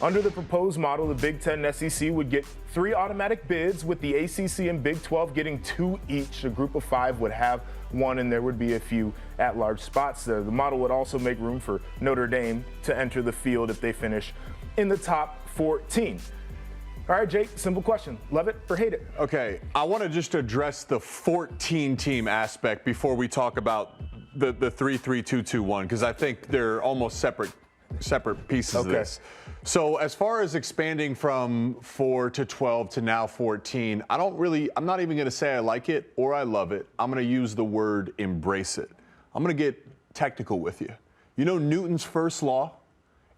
Under the proposed model, the Big Ten and SEC would get 3 automatic bids, with the ACC and Big 12 getting 2 each. A group of 5 would have 1, and there would be a few at-large spots there. The model would also make room for Notre Dame to enter the field if they finish in the top 14. All right, Jake, simple question. Love it or hate it? Okay, I want to just address the 14-team aspect before we talk about the 3-3-2-2-1, because I think they're almost separate pieces of this. So as far as expanding from 4 to 12 to now 14, I'm not even going to say I like it or I love it. I'm going to use the word embrace it. I'm going to get technical with you. You know Newton's first law?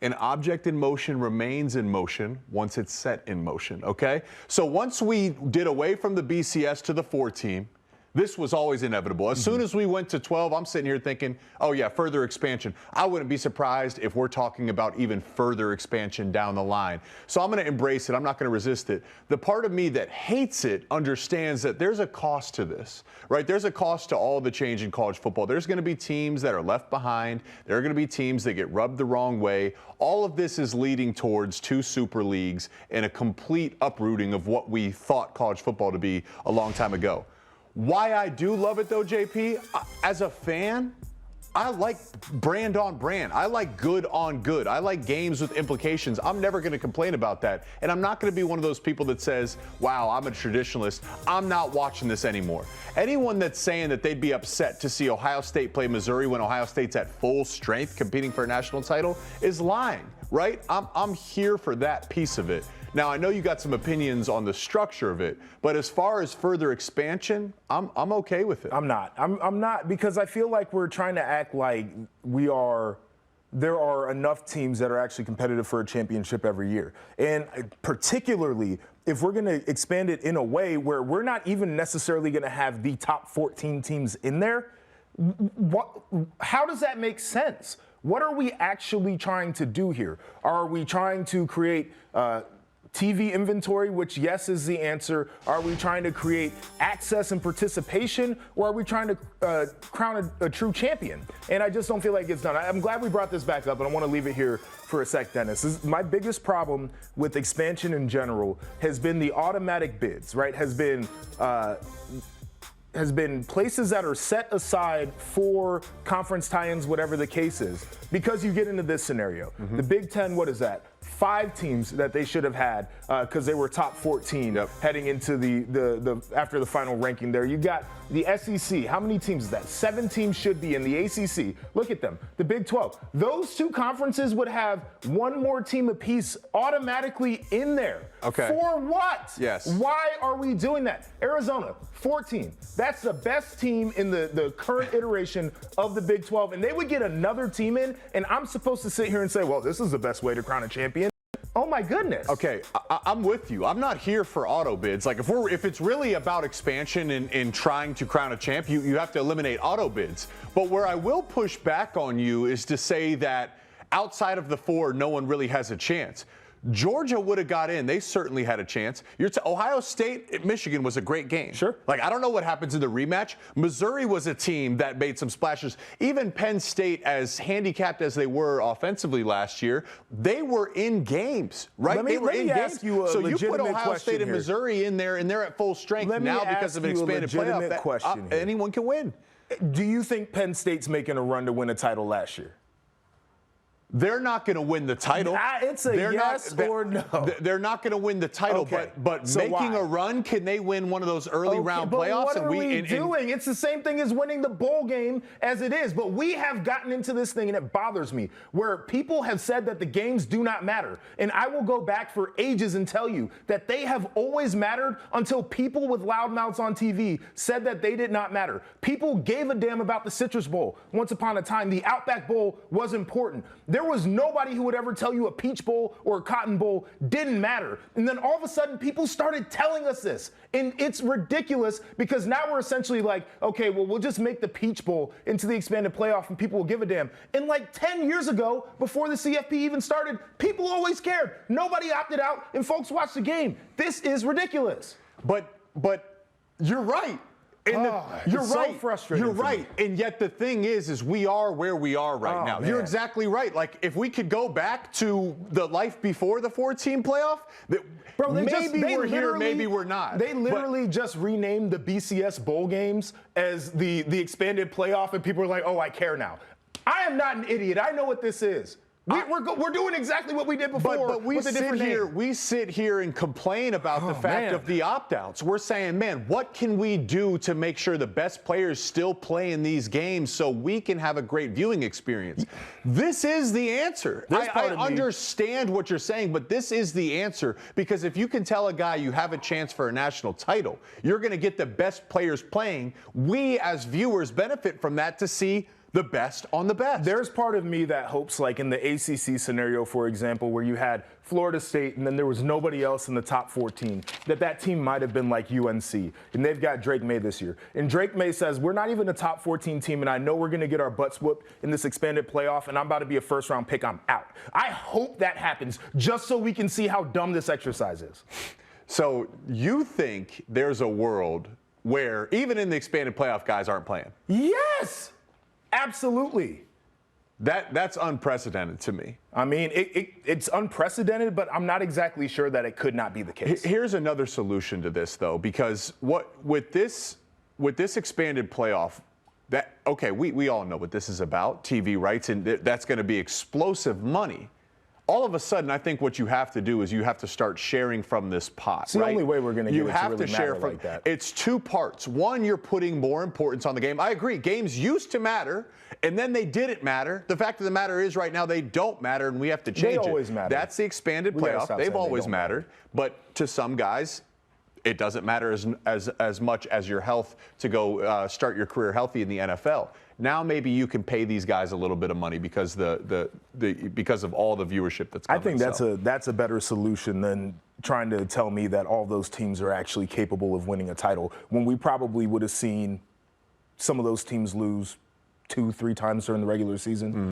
An object in motion remains in motion once it's set in motion, okay? So once we did away from the BCS to the 4-team, this was always inevitable. As soon as we went to 12, I'm sitting here thinking, oh yeah, further expansion. I wouldn't be surprised if we're talking about even further expansion down the line. So I'm going to embrace it. I'm not going to resist it. The part of me that hates it understands that there's a cost to this, right? There's a cost to all the change in college football. There's going to be teams that are left behind. There are going to be teams that get rubbed the wrong way. All of this is leading towards 2 super leagues and a complete uprooting of what we thought college football to be a long time ago. Why I do love it, though, JP, as a fan, I like brand on brand. I like good on good. I like games with implications. I'm never going to complain about that. And I'm not going to be one of those people that says, wow, I'm a traditionalist. I'm not watching this anymore. Anyone that's saying that they'd be upset to see Ohio State play Missouri when Ohio State's at full strength competing for a national title is lying, right? I'm here for that piece of it. Now, I know you got some opinions on the structure of it, but as far as further expansion, I'm okay with it. I'm not. I'm not, because I feel like we're trying to act like there are enough teams that are actually competitive for a championship every year. And particularly if we're going to expand it in a way where we're not even necessarily going to have the top 14 teams in there, how does that make sense? What are we actually trying to do here? Are we trying to create TV inventory, which, yes, is the answer? Are we trying to create access and participation, or are we trying to crown a true champion? And I just don't feel like it's done. I'm glad we brought this back up, and I want to leave it here for a sec, Dennis. My biggest problem with expansion in general has been the automatic bids, right? Has been places that are set aside for conference tie-ins, whatever the case is, because you get into this scenario. The Big Ten, what is that? 5 teams that they should have had because they were top 14 heading into the after the final ranking there. You got the SEC. How many teams is that? 7 teams should be in the ACC. Look at them. The Big 12. Those 2 conferences would have 1 more team apiece automatically in there. Okay. For what? Yes. Why are we doing that? Arizona, 14. That's the best team in the current iteration of the Big 12, and they would get another team in, and I'm supposed to sit here and say, well, this is the best way to crown a champion. Oh my goodness. Okay, I'm with you. I'm not here for auto bids. Like if it's really about expansion and trying to crown a champ, you have to eliminate auto bids. But where I will push back on you is to say that outside of the 4, no one really has a chance. Georgia would have got in. They certainly had a chance. Ohio State, Michigan was a great game. Sure. Like, I don't know what happens in the rematch. Missouri was a team that made some splashes. Even Penn State, as handicapped as they were offensively last year, they were in games, right? Let me ask you a so you put legitimate Ohio State and here. Missouri in there, and they're at full strength now because of an expanded playoff. Anyone can win. Do you think Penn State's making a run to win a title last year? They're not going to win the title. It's a yes or no. They're not going to win the title, but so making a run, can they win one of those early round playoffs? What are we doing? It's the same thing as winning the bowl game as it is. But we have gotten into this thing, and it bothers me, where people have said that the games do not matter. And I will go back for ages and tell you that they have always mattered until people with loud mouths on TV said that they did not matter. People gave a damn about the Citrus Bowl. Once upon a time, the Outback Bowl was important. There was nobody who would ever tell you a Peach Bowl or a Cotton Bowl didn't matter. And then all of a sudden, people started telling us this. And it's ridiculous because now we're essentially like, okay, well, we'll just make the Peach Bowl into the expanded playoff and people will give a damn. And like 10 years ago, before the CFP even started, people always cared. Nobody opted out and folks watched the game. This is ridiculous. But you're right. And you're it's right. So frustrating. You're right. And yet the thing is we are where we are right now. Man. You're exactly right. Like if we could go back to the life before the 14 playoff, Bro, maybe we're here, maybe we're not. They literally just renamed the BCS bowl games as the expanded playoff, and people are like, "Oh, I care now." I am not an idiot. I know what this is. We're doing exactly what we did before. But we with a different name. We sit here and complain about the fact of the opt-outs. We're saying, man, what can we do to make sure the best players still play in these games so we can have a great viewing experience? This is the answer. I understand what you're saying, but this is the answer, because if you can tell a guy you have a chance for a national title, you're going to get the best players playing. We as viewers benefit from that to see the best on the best. There's part of me that hopes, like in the ACC scenario, for example, where you had Florida State and then there was nobody else in the top 14, that team might have been like UNC. And they've got Drake May this year. And Drake May says, we're not even a top 14 team, and I know we're going to get our butts whooped in this expanded playoff, and I'm about to be a first-round pick. I'm out. I hope that happens just so we can see how dumb this exercise is. So you think there's a world where even in the expanded playoff guys aren't playing? Yes! Absolutely. That's unprecedented to me. I mean, it's unprecedented, but I'm not exactly sure that it could not be the case. Here's another solution to this, though, because with this expanded playoff, we all know what this is about, TV rights, and that's going to be explosive money. All of a sudden, I think what you have to do is you have to start sharing from this pot. It's the only way we're going to get it to really share matter like that. It's two parts. One, you're putting more importance on the game. I agree. Games used to matter, and then they didn't matter. The fact of the matter is right now they don't matter, and we have to change it. They always matter. That's the expanded playoff. They've always mattered. But to some guys, it doesn't matter as much as your health to go start your career healthy in the NFL. Now maybe you can pay these guys a little bit of money because because of all the viewership that's coming. I think that's a better solution than trying to tell me that all those teams are actually capable of winning a title, when we probably would have seen some of those teams lose 2-3 times during the regular season.